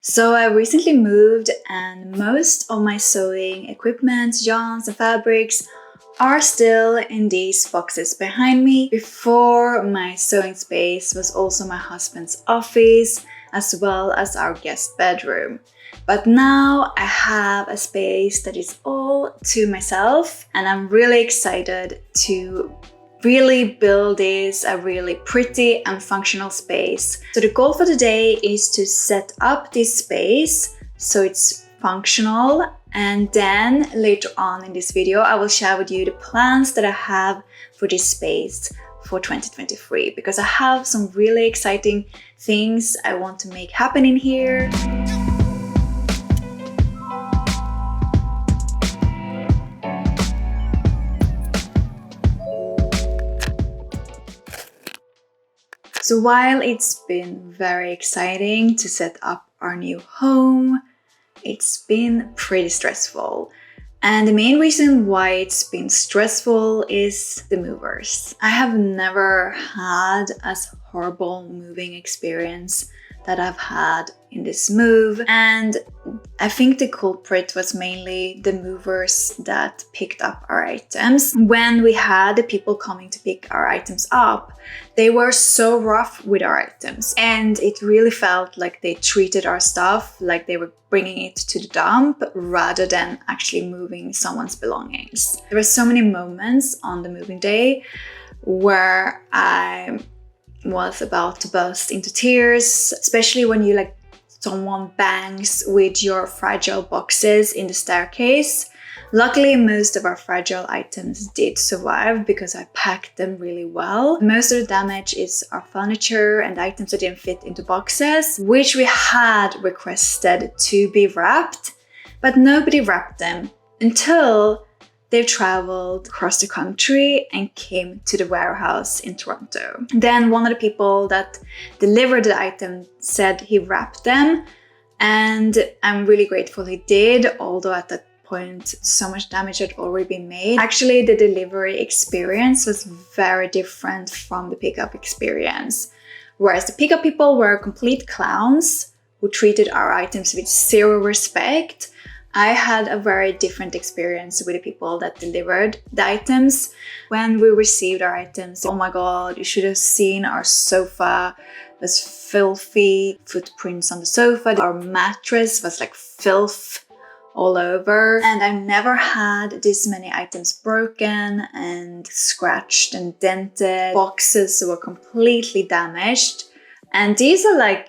So I recently moved and most of my sewing equipment, yarns and fabrics are still in these boxes behind me. Before, my sewing space was also my husband's office as well as our guest bedroom. But now I have a space that is all to myself and I'm really excited to really build this a really pretty and functional space. So the goal for today is to set up this space so it's functional, and then later on in this video I will share with you the plans that I have for this space for 2023, because I have some really exciting things I want to make happen in here. So while it's been very exciting to set up our new home, it's been pretty stressful. And the main reason why it's been stressful is the movers. I have never had as horrible moving experience that I've had in this move, and I think the culprit was mainly the movers that picked up our items. When we had the people coming to pick our items up, they were so rough with our items, and it really felt like they treated our stuff like they were bringing it to the dump rather than actually moving someone's belongings. There were so many moments on the moving day where I was about to burst into tears, especially when someone bangs with your fragile boxes in the staircase. Luckily, most of our fragile items did survive because I packed them really well. Most of the damage is our furniture and items that didn't fit into boxes, which we had requested to be wrapped, but nobody wrapped them until they've traveled across the country and came to the warehouse in Toronto. Then one of the people that delivered the item said he wrapped them, and I'm really grateful he did, although at that point so much damage had already been made. Actually, the delivery experience was very different from the pickup experience. Whereas the pickup people were complete clowns who treated our items with zero respect, I had a very different experience with the people that delivered the items. When we received our items, oh my god, you should have seen our sofa. It was filthy footprints on the sofa. Our mattress was like filth all over. And I've never had this many items broken and scratched and dented. Boxes were completely damaged. And these are like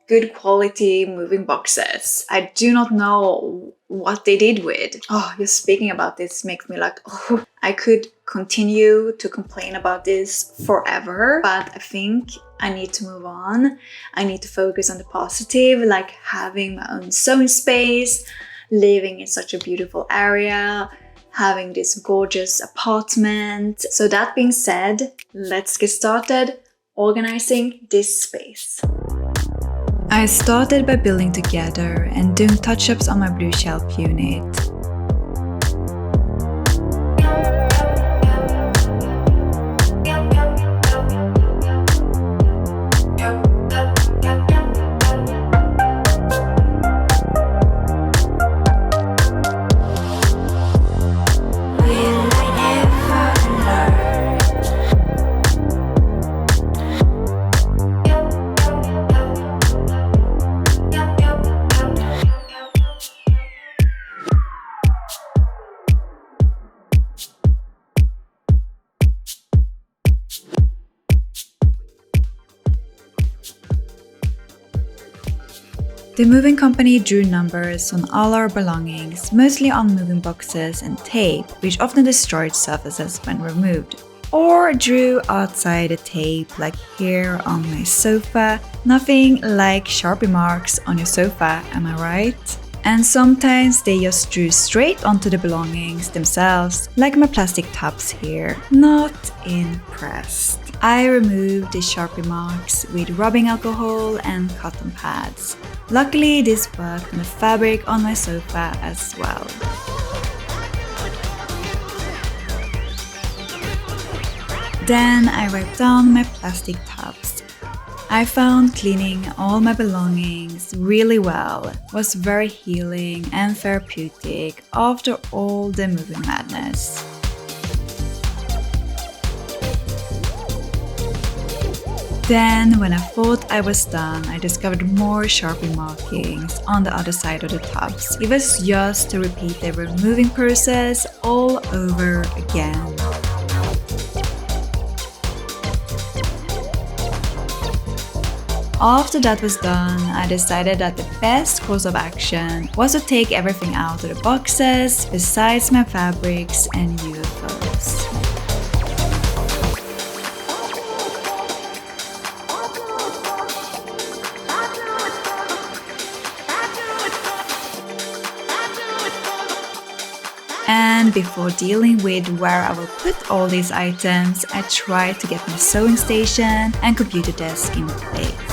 good quality moving boxes. I do not know what they did with. Oh, just speaking about this makes me like, oh, I could continue to complain about this forever, but I think I need to move on. I need to focus on the positive, like having my own sewing space, living in such a beautiful area, having this gorgeous apartment. So that being said, let's get started organizing this space. I started by building together and doing touch-ups on my blue shelf unit. The moving company drew numbers on all our belongings, mostly on moving boxes and tape, which often destroyed surfaces when removed. Or drew outside the tape, like here on my sofa. Nothing like Sharpie marks on your sofa, am I right? And sometimes they just drew straight onto the belongings themselves, like my plastic tubs here. Not impressed. I removed the Sharpie marks with rubbing alcohol and cotton pads. Luckily, this worked on the fabric on my sofa as well. Then I wiped down my plastic tubs. I found cleaning all my belongings really well was very healing and therapeutic after all the moving madness. Then, when I thought I was done, I discovered more Sharpie markings on the other side of the tubs. It was just to repeat the removing process all over again. After that was done, I decided that the best course of action was to take everything out of the boxes besides my fabrics and UFOs. And before dealing with where I will put all these items, I tried to get my sewing station and computer desk in place.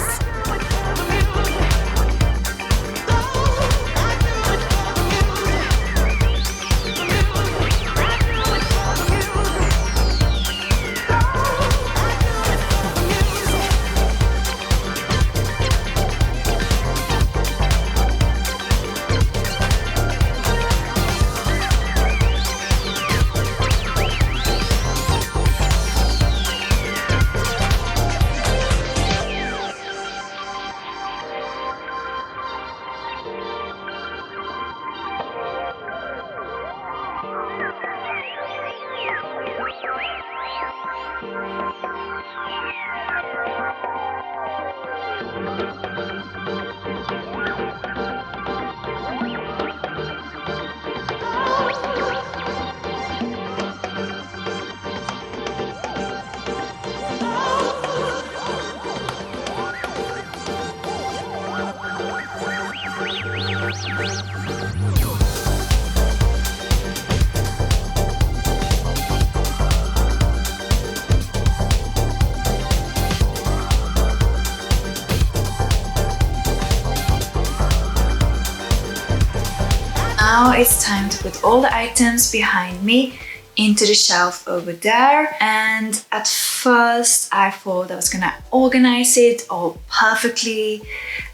Now it's time to put all the items behind me into the shelf over there, and at first I thought I was gonna organize it all perfectly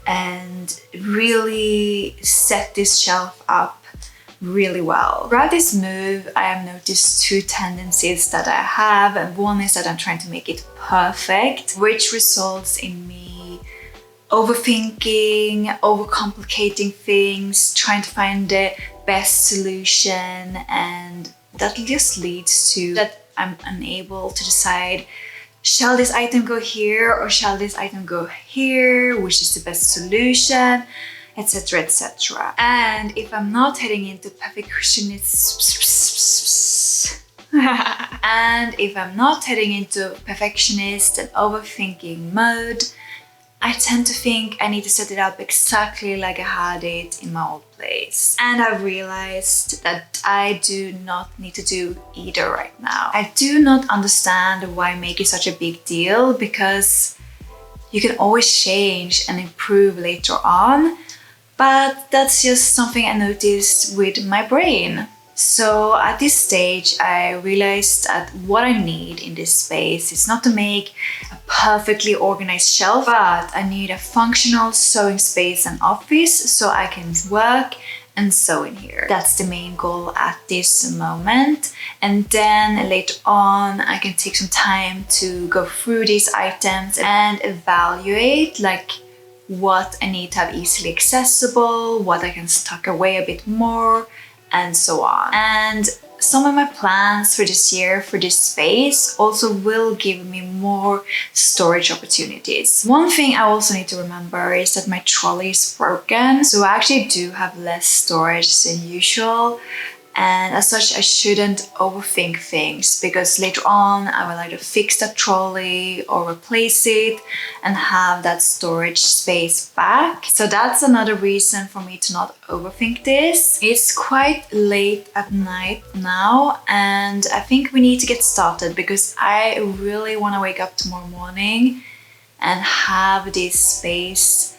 and really set this shelf up really well. Throughout this move, I have noticed two tendencies that I have, and one is that I'm trying to make it perfect, which results in me overthinking, overcomplicating things, trying to find the best solution, and that just leads to that I'm unable to decide, shall this item go here or shall this item go here, which is the best solution, etc, etc. And if I'm not heading into perfectionist and overthinking mode, I tend to think I need to set it up exactly like I had it in my old place. And I realized that I do not need to do either right now. I do not understand why make it such a big deal, because you can always change and improve later on. But that's just something I noticed with my brain. So at this stage, I realized that what I need in this space is not to make a perfectly organized shelf, but I need a functional sewing space and office so I can work and sew in here. That's the main goal at this moment. And then later on, I can take some time to go through these items and evaluate like what I need to have easily accessible, what I can tuck away a bit more, and so on. And some of my plans for this year for this space also will give me more storage opportunities. One thing I also need to remember is that my trolley is broken, so I actually do have less storage than usual. And as such, I shouldn't overthink things, because later on I will either fix that trolley or replace it and have that storage space back. So that's another reason for me to not overthink this. It's quite late at night now, and I think we need to get started, because I really want to wake up tomorrow morning and have this space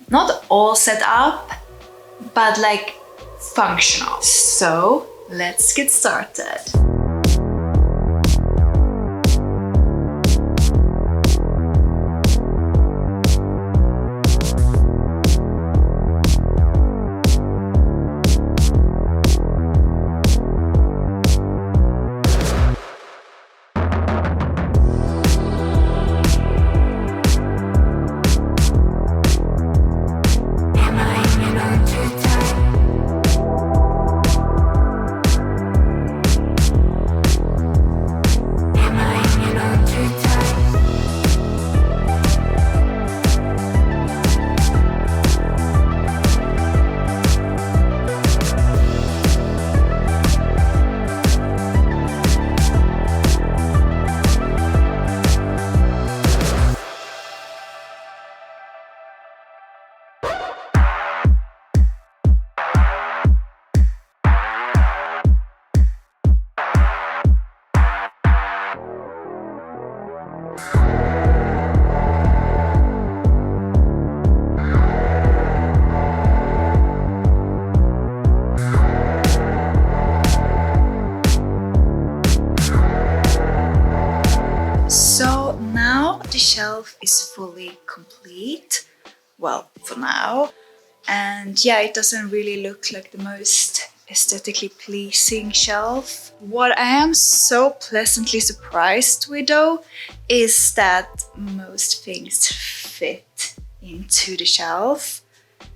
not all set up, but like functional. So let's get started. is fully complete. Well, for now. And yeah, it doesn't really look like the most aesthetically pleasing shelf. What I am so pleasantly surprised with though is that most things fit into the shelf,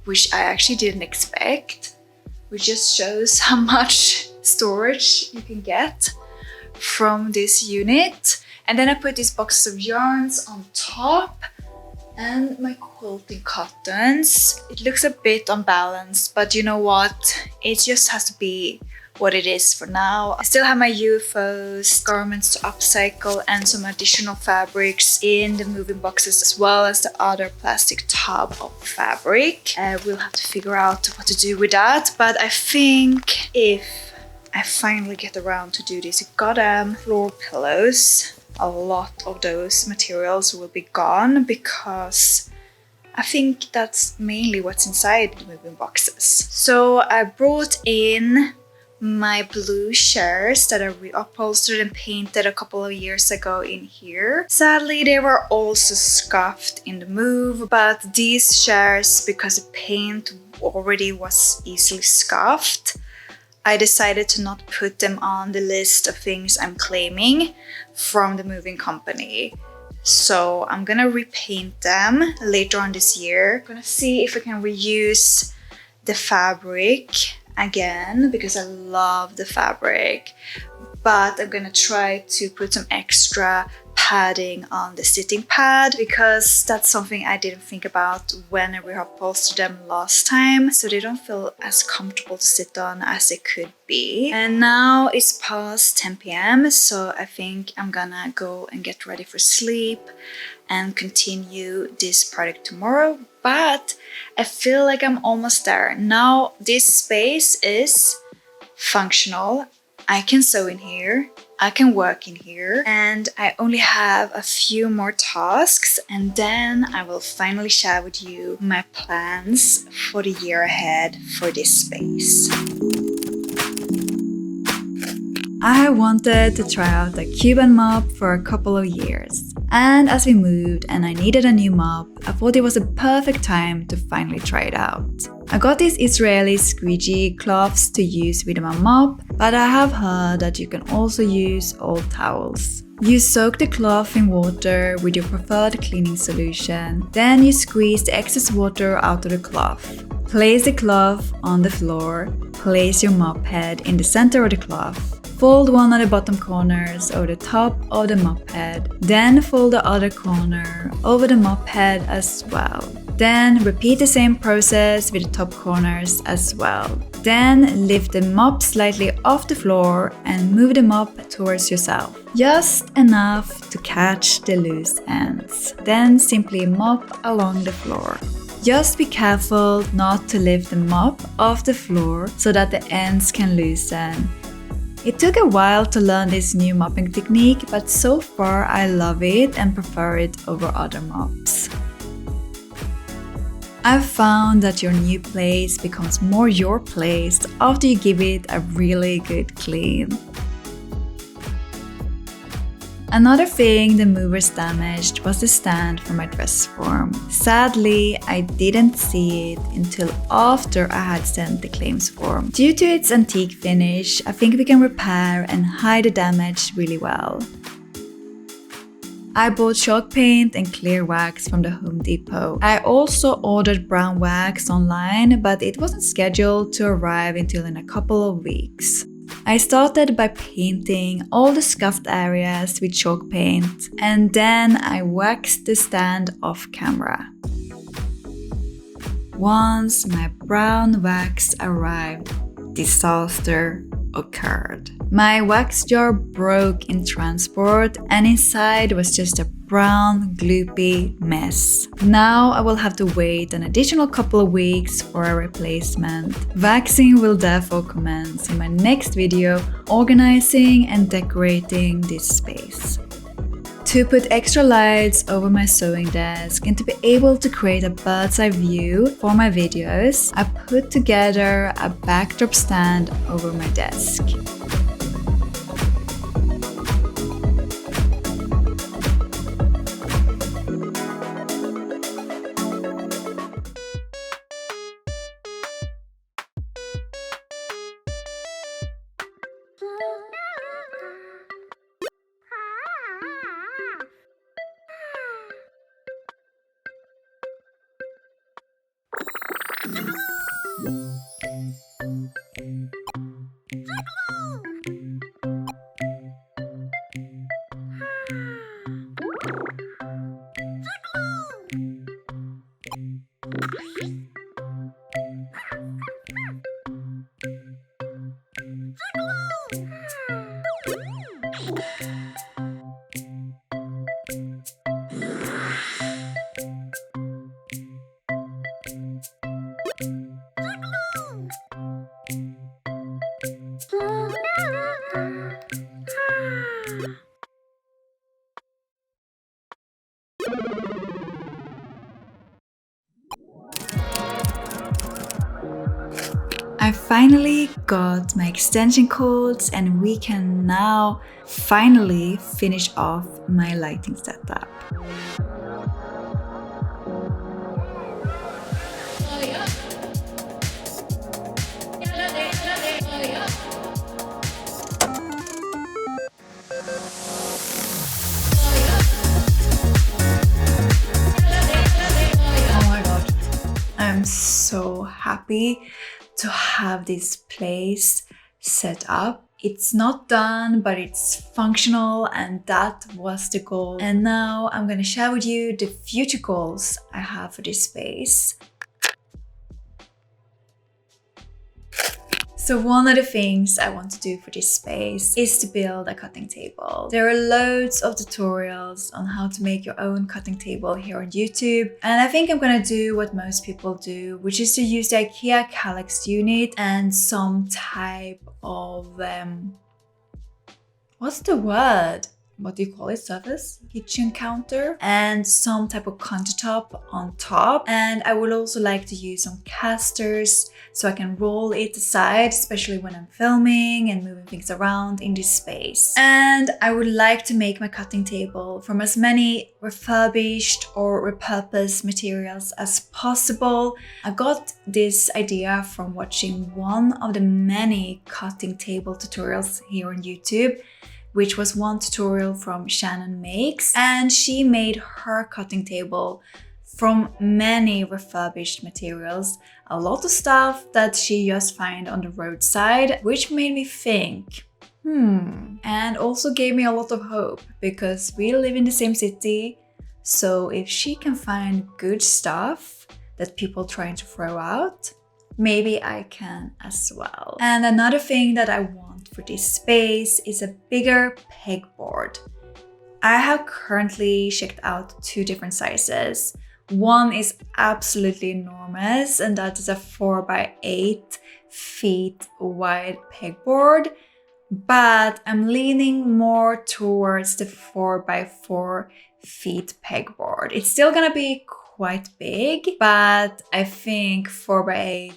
which I actually didn't expect, which just shows how much storage you can get from this unit. And then I put these boxes of yarns on top and my quilting cottons. It looks a bit unbalanced, but you know what? It just has to be what it is for now. I still have my UFOs, garments to upcycle, and some additional fabrics in the moving boxes, as well as the other plastic tub of fabric. We'll have to figure out what to do with that, but I think if I finally get around to do these goddamn floor pillows, a lot of those materials will be gone, because I think that's mainly what's inside the moving boxes. So I brought in my blue chairs that I reupholstered and painted a couple of years ago in here. Sadly, they were also scuffed in the move, but these chairs, because the paint already was easily scuffed, I decided to not put them on the list of things I'm claiming from the moving company. So I'm gonna repaint them later on this year. I'm gonna see if I can reuse the fabric again, because I love the fabric. But I'm gonna try to put some extra padding on the sitting pad, because that's something I didn't think about when I reupholstered them last time, so they don't feel as comfortable to sit on as they could be. And now it's past 10 p.m, so I think I'm gonna go and get ready for sleep and continue this project tomorrow. But I feel like I'm almost there. Now this space is functional. I can sew in here, I can work in here, and I only have a few more tasks, and then I will finally share with you my plans for the year ahead for this space. I wanted to try out the Cuban mop for a couple of years, and as we moved and I needed a new mop, I thought it was a perfect time to finally try it out. I got these Israeli squeegee cloths to use with my mop, but I have heard that you can also use old towels. You soak the cloth in water with your preferred cleaning solution, then you squeeze the excess water out of the cloth. Place the cloth on the floor, place your mop head in the center of the cloth. Fold one of the bottom corners over the top of the mop head, then fold the other corner over the mop head as well. Then repeat the same process with the top corners as well. Then lift the mop slightly off the floor and move the mop towards yourself. Just enough to catch the loose ends. Then simply mop along the floor. Just be careful not to lift the mop off the floor so that the ends can loosen. It took a while to learn this new mopping technique, but so far I love it and prefer it over other mops. I've found that your new place becomes more your place after you give it a really good clean. Another thing the movers damaged was the stand for my dress form. Sadly, I didn't see it until after I had sent the claims form. Due to its antique finish, I think we can repair and hide the damage really well. I bought chalk paint and clear wax from the Home Depot. I also ordered brown wax online, but it wasn't scheduled to arrive until in a couple of weeks. I started by painting all the scuffed areas with chalk paint, and then I waxed the stand off camera. Once my brown wax arrived, disaster occurred. My wax jar broke in transport, and inside was just a brown, gloopy mess. Now I will have to wait an additional couple of weeks for a replacement. Waxing will therefore commence in my next video, organizing and decorating this space. To put extra lights over my sewing desk and to be able to create a bird's eye view for my videos, I put together a backdrop stand over my desk. I finally got my extension cords and we can now finally finish off my lighting setup. Oh my god, I'm so happy to have this place set up. It's not done, but it's functional, and that was the goal. And now I'm gonna share with you the future goals I have for this space. So one of the things I want to do for this space is to build a cutting table. There are loads of tutorials on how to make your own cutting table here on YouTube. And I think I'm gonna do what most people do, which is to use the IKEA Kallax unit and some type of, what's the word? What do you call it? Surface? Kitchen counter? And some type of countertop on top. And I would also like to use some casters so I can roll it aside, especially when I'm filming and moving things around in this space. And I would like to make my cutting table from as many refurbished or repurposed materials as possible. I got this idea from watching one of the many cutting table tutorials here on YouTube, which was one tutorial from Shannon Makes, and she made her cutting table from many refurbished materials, a lot of stuff that she just found on the roadside, which made me think, and also gave me a lot of hope, because we live in the same city, so if she can find good stuff that people trying to throw out, maybe I can as well. And another thing that I want for this space is a bigger pegboard. I have currently checked out 2 different sizes. One is absolutely enormous, and that is a 4x8 feet wide pegboard. But I'm leaning more towards the 4x4 feet pegboard. It's still gonna be quite big, but I think 4x8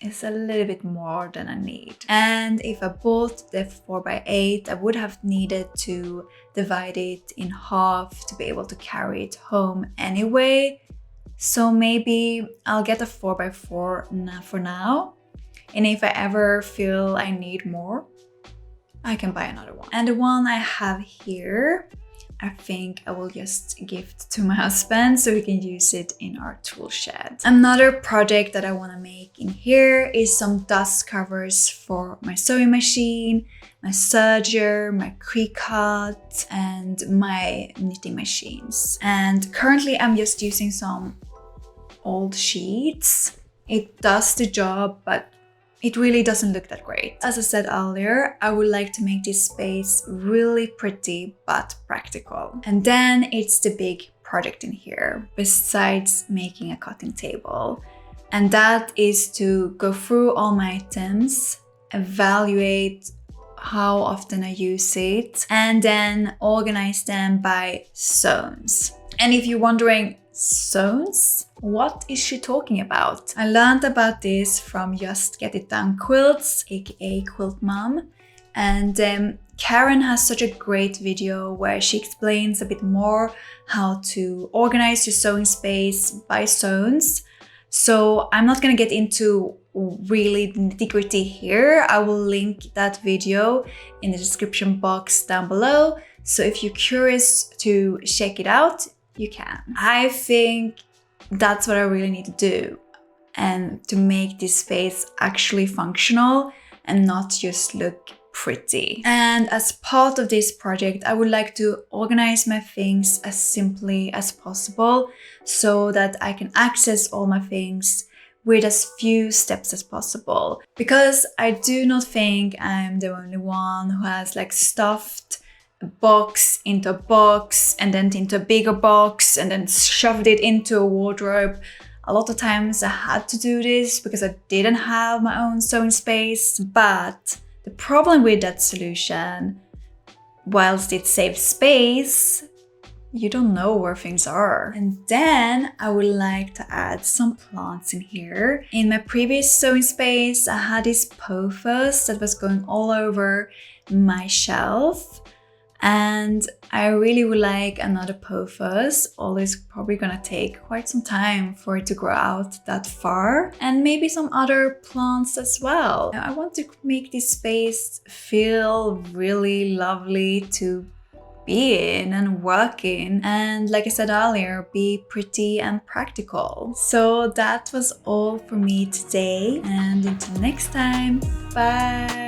is a little bit more than I need. And if I bought the 4x8, I would have needed to divide it in half to be able to carry it home anyway. So maybe I'll get a 4x4 for now. And if I ever feel I need more, I can buy another one. And the one I have here, I think I will just gift to my husband so he can use it in our tool shed. Another project that I want to make in here is some dust covers for my sewing machine, my serger, my Cricut, and my knitting machines. And currently I'm just using some old sheets. It does the job, but it really doesn't look that great. As I said earlier, I would like to make this space really pretty but practical. And then it's the big project in here, besides making a cutting table. And that is to go through all my items, evaluate how often I use it, and then organize them by zones. And if you're wondering, zones? What is she talking about? I learned about this from Just Get It Done Quilts, aka Quilt Mom. And Karen has such a great video where she explains a bit more how to organize your sewing space by zones. So I'm not gonna get into really the nitty-gritty here. I will link that video in the description box down below. So if you're curious to check it out, you can. I think that's what I really need to do, and to make this space actually functional and not just look pretty. And as part of this project, I would like to organize my things as simply as possible so that I can access all my things with as few steps as possible. Because I do not think I'm the only one who has like stuffed box into a box and then into a bigger box and then shoved it into a wardrobe. A lot of times I had to do this because I didn't have my own sewing space. But the problem with that solution, whilst it saves space, you don't know where things are. And then I would like to add some plants in here. In my previous sewing space, I had this pothos that was going all over my shelf. And I really would like another pothos, although it's probably gonna take quite some time for it to grow out that far. And maybe some other plants as well. I want to make this space feel really lovely to be in and work in, and like I said earlier, be pretty and practical. So that was all for me today, and until next time, bye!